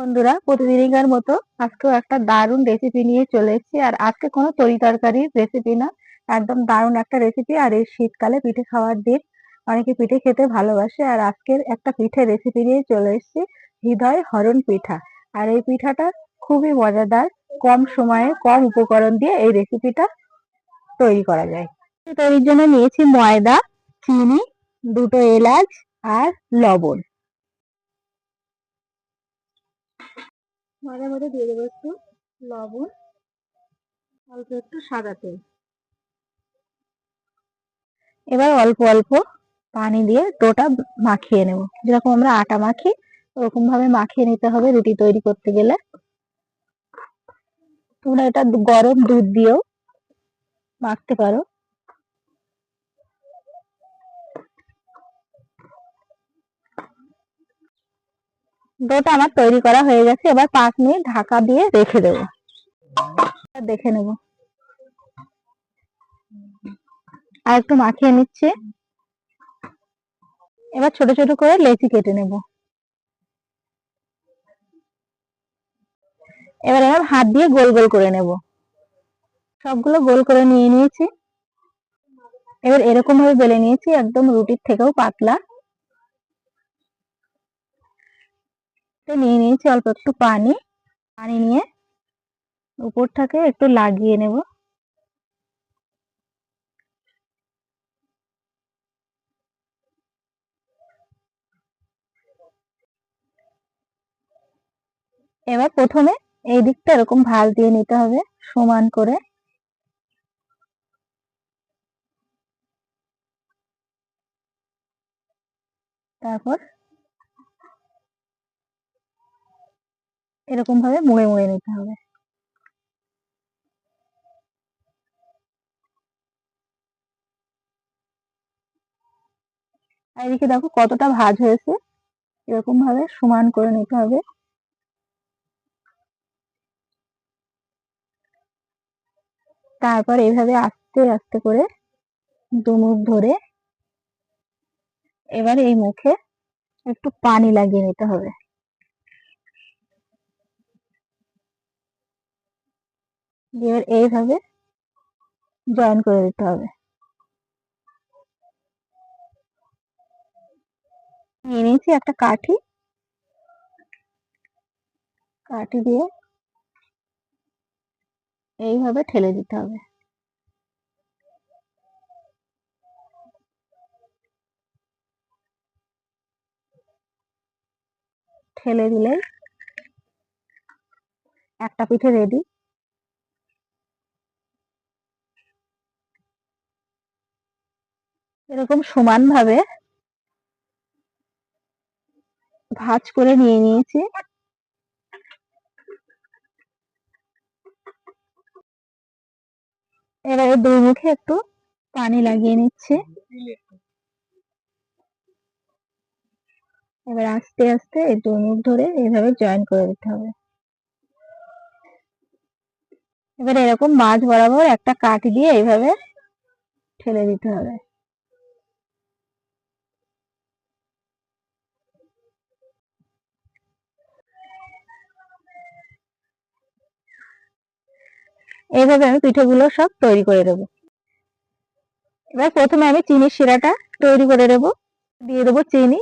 বন্ধুরা, প্রতিদিনকার মতো আজকেও একটা দারুণ রেসিপি নিয়ে চলে এসেছি। আর আজকে কোনো তরি তরকারির রেসিপি না, একদম দারুণ একটা রেসিপি। আর এই শীতকালে পিঠে খাওয়ার দিন, অনেকে পিঠে খেতে ভালোবাসে। আর আজকের একটা পিঠে রেসিপি নিয়ে চলে এসেছি, হৃদয় হরণ পিঠা। আর এই পিঠাটা খুবই মজাদার, কম সময়ে কম উপকরণ দিয়ে এই রেসিপিটা তৈরি করা যায়। তৈরির জন্য নিয়েছি ময়দা, চিনি, দুটো এলাচ আর লবণ। ময়দার মধ্যে দিয়ে দেবো একটু লবণ, অল্প একটু সাদা তেল। এবার অল্প অল্প পানি দিয়ে ডোটা মাখিয়ে নেব। যেরকম আমরা আটা মাখি ওরকম ভাবে মাখিয়ে নিতে হবে রুটি তৈরি করতে গেলে। তোমরা এটা গরম দুধ দিয়েও মাখতে পারো। ডোটা আমার তৈরি করা হয়ে গেছে। এবার 5 মিনিট ঢাকা দিয়ে রেখে দেবো। দেখে নেব, আর একটু মাখিয়ে নিচ্ছে। এবার ছোট ছোট করে লেচি কেটে নেব। এবার হাত দিয়ে গোল গোল করে নেব। সবগুলো গোল করে নিয়ে নিয়েছি। এবার এরকম ভাবে বেলে নিয়েছি, একদম রুটির থেকেও পাতলা। নিয়ে নিয়েছি অল্প একটু পানি নিয়ে উপরটাকে একটু লাগিয়ে নেব। এবার প্রথমে এই দিকটা এরকম ভাঁজ দিয়ে নিতে হবে সমান করে। তারপর এরকম ভাবে মুড়ে মুড়ে নিতে হবে। আর এদিকে দেখো কতটা ভাঁজ হয়েছে, এরকম ভাবে সমান করে নিতে হবে। তারপর এইভাবে আস্তে আস্তে করে দুমুখ ধরে এবার এই মুখে একটু পানি লাগিয়ে নিতে হবে। এবার এইভাবে জয়েন করে দিতে হবে। নিয়ে নিয়েছি একটা কাঠি, কাঠি দিয়ে এইভাবে ঠেলে দিতে হবে। ঠেলে দিলে একটা পিঠে রেডি। এরকম সমান ভাবে ভাঁজ করে নিয়ে নিয়েছি। এবারে দুই মুখে একটু পানি লাগিয়ে নিচ্ছে। এবার আস্তে আস্তে এই দুই মুখ ধরে এইভাবে জয়েন করে দিতে হবে। এবার এরকম মাঝ বরাবর একটা কাঠি দিয়ে এইভাবে ঠেলে দিতে হবে। এইভাবে আমি পিঠেগুলো সব তৈরি করে দেবো। এবার প্রথমে আমি চিনির শিরাটা তৈরি করে দেব। দিয়ে দেবো চিনি,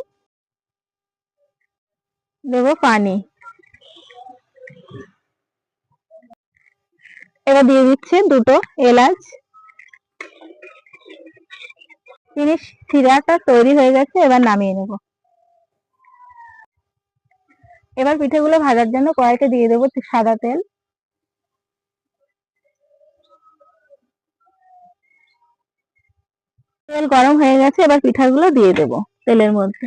দেবো পানি। এবার দিয়ে দিচ্ছি দুটো এলাচ। চিনির শিরাটা তৈরি হয়ে গেছে, এবার নামিয়ে নেব। এবার পিঠেগুলো ভাজার জন্য কড়াইতে দিয়ে দেবো সাদা তেল। তেল গরম হয়ে গেছে, এবার পিঠাগুলো দিয়ে দেবো তেলের মধ্যে।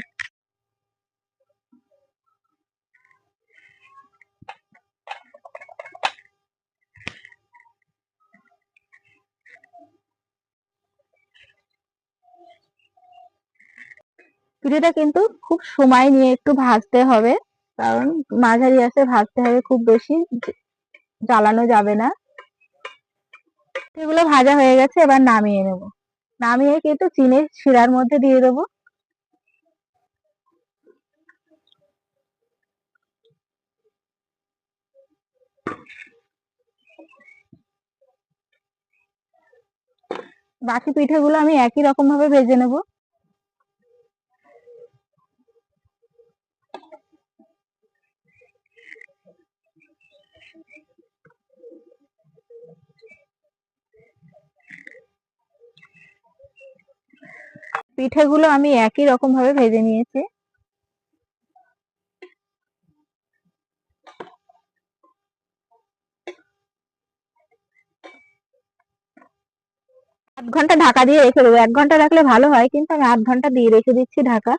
পিঠেটা কিন্তু খুব সময় নিয়ে একটু ভাজতে হবে, কারণ মাঝারি আঁচে ভাজতে হবে, খুব বেশি জ্বালানো যাবে না। এগুলো ভাজা হয়ে গেছে, এবার নামিয়ে নেব। নামিয়ে কিন্তু চিনির শিরার মধ্যে দিয়ে দেবো। বাকি পিঠেগুলো আমি একই রকম ভাবে ভেজে নেব। পিঠেগুলো আমি একই রকম ভাবে ভেজে নিয়েছি। আধ ঘন্টা ঢাকা দিয়ে রেখে দেবো। 1 ঘন্টা রাখলে ভালো হয়, কিন্তু আমি আধ ঘন্টা দিয়ে রেখে দিচ্ছি ঢাকা।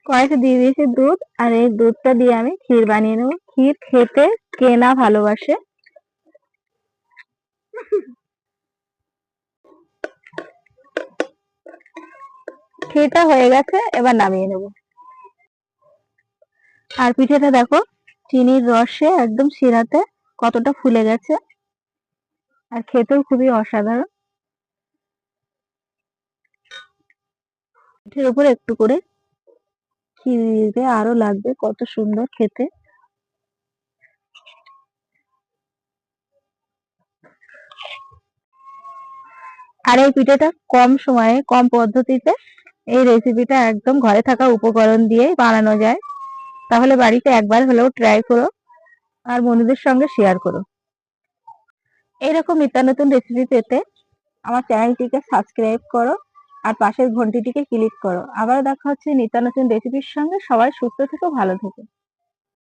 কড়াইতে দিয়ে দিয়েছি দুধ, আর এই দুধটা দিয়ে আমি ক্ষীর বানিয়ে নেবো। ক্ষীর খেতে কে না ভালোবাসে। ক্ষীরটা হয়ে গেছে, এবার নামিয়ে নেব। আর পিঠেটা দেখো চিনির রসে একদম শিরাতে কতটা ফুলে গেছে, আর খেতেও খুবই অসাধারণ। পিঠের উপরে একটু করে ক্ষীর দিতে আরো লাগবে, কত সুন্দর খেতে। আর এই পিঠেটা কম সময়ে কম পদ্ধতিতে এই রেসিপিটা একদম ঘরে থাকা উপকরণ দিয়ে বানানো যায়। তাহলে বাড়িতে একবার হলেও ট্রাই করো, আর বন্ধুদের সঙ্গে শেয়ার করো। এইরকম নিত্য নতুন রেসিপি পেতে আমার চ্যানেলটিকে সাবস্ক্রাইব করো, আর পাশের ঘন্টিটিকে ক্লিক করো। আবার দেখা হচ্ছে নিত্য নতুন রেসিপির সঙ্গে। সবাই সুস্থ থেকো, ভালো থেকো।